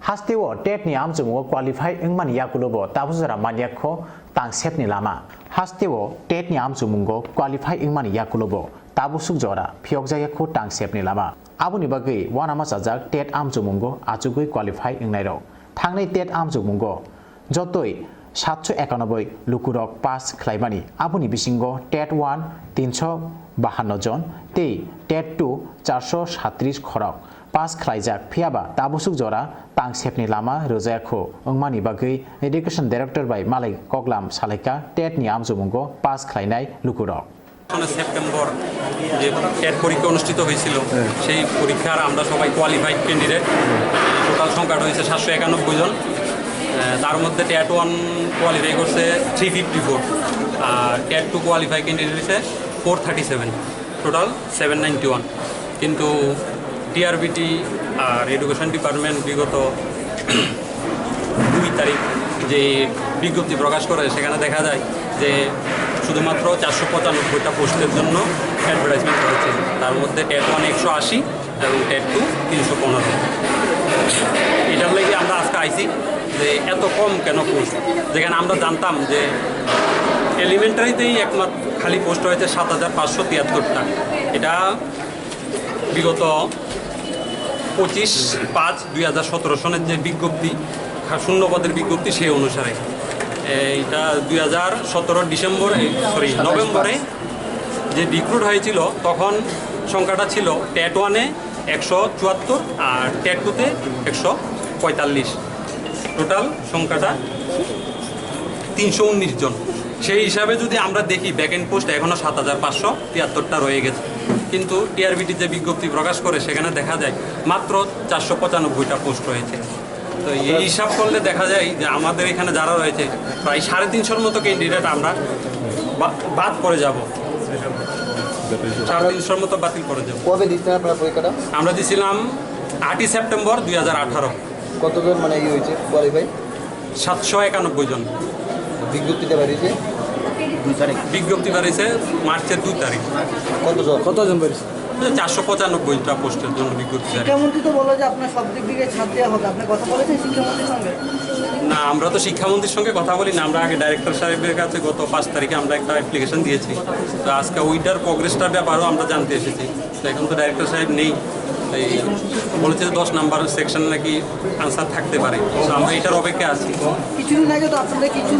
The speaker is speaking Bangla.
Hastiwo tet ni amjumu qualify ingman yakulobo tabuzara maniakho tang sepni lama. Hastiwo tet ni amjumungo qualify ingman yakulobo tabusuk jora phiokjayakho tang sepni lama. Abuni bagai wanama sajak tet amjumungo achugui qualify ingnairo. Thangnai tet amjumungo jotoi 791 lukurok pass khlaimani abuni bisingo tet 1 352 জন tei tet 2 437 khorok pass khlaijak phiaba tabusuk jora tang sepni lama rojayakho ongmani bagai education director by malai koklam salaika tet ni amjumungo pass khlainai lukurok September যে টেট পরীক্ষা অনুষ্ঠিত হয়েছিল সেই পরীক্ষার আমরা সবাই কোয়ালিফাইড ক্যান্ডিডেট টোটাল সংখ্যাটা হয়েছে 791 জন তার মধ্যে টেট 1 কোয়ালিফাই করছে 354 আর টেট 2 কোয়ালিফাই ক্যান্ডিডেট হয়েছে 437 টোটাল 791 কিন্তু টিআরবিটি আর এডুকেশন ডিপার্টমেন্ট বিগত 2 তারিখ যে বিজ্ঞপ্তি প্রকাশ করে সেখানে দেখা যায় যে শুধুমাত্র 495টা পোস্টের জন্য অ্যাডভার্টাইজমেন্ট করেছে তার মধ্যে টেট 1 180 এবং টেট 2 315 এটার লাগে আমরা আজকে আইছি যে এত কম কেন পোস্ট যেখানে আমরা জানতাম যে এলিমেন্টারিতেই একমাত্র খালি পোস্ট হয়েছে 7573টা এটা বিগত 25/5/2017 সনের যে বিজ্ঞপ্তি শূন্যপদের বিজ্ঞপ্তি সেই অনুসারে এটা 2017 নভেম্বরে যে রিক্রুট হয়েছিল তখন সংখ্যাটা ছিল টেট 1-এ 174 আর টেট 2-তে 145 টোটাল সংখ্যাটা 319 জন সেই হিসাবে যদি আমরা দেখি ব্যাকএন্ড পোস্ট এখনও 7573টা রয়ে গেছে কিন্তু টিআরবিটি যে বিজ্ঞপ্তি প্রকাশ করে সেখানে দেখা যায় মাত্র 495টা পোস্ট রয়েছে তো এই হিসাব করলে দেখা যায় যে আমাদের এখানে যারা রয়েছে প্রায় 350 মতো ক্যান্ডিডেট আমরা বাদ করে যাব 350 মতো বাতিল করে যাব কবে দিচ্ছেন আপনারা পরীক্ষাটা আমরা দিয়েছিলাম 8 সেপ্টেম্বর 2018 কতজন মানে কি হয়েছে কোয়ালিফাই 791 জন বিজ্ঞপ্তিটা বেরিয়েছে 2 তারিখ বিজ্ঞপ্তি বেরিয়েছে মার্চের 2 তারিখ কতজন বেরিয়েছে 495টা পোস্টের জন্য বিজ্ঞপ্তি শিক্ষামন্ত্রী তো বললো যে আপনার সব দিক থেকে ছাড় দেওয়া হবে আপনি কথা বলেছেন শিক্ষামন্ত্রীর সঙ্গে না আমরা তো শিক্ষামন্ত্রীর সঙ্গে কথা বলি না আমরা আগে ডাইরেক্টর সাহেবের কাছে গত 5 তারিখে আমরা একটা অ্যাপ্লিকেশন দিয়েছি তো আজকে ওইটার প্রোগ্রেসটার ব্যাপারেও আমরা জানতে এসেছি তো এখন তো ডাইরেক্টর সাহেব নেই তাই বলেছে 10 নাম্বার সেকশন নাকি আনসার থাকতে পারে তো আমরা এটার অপেক্ষা আছি কিছুদিন আগে তো আপনাদের কিছু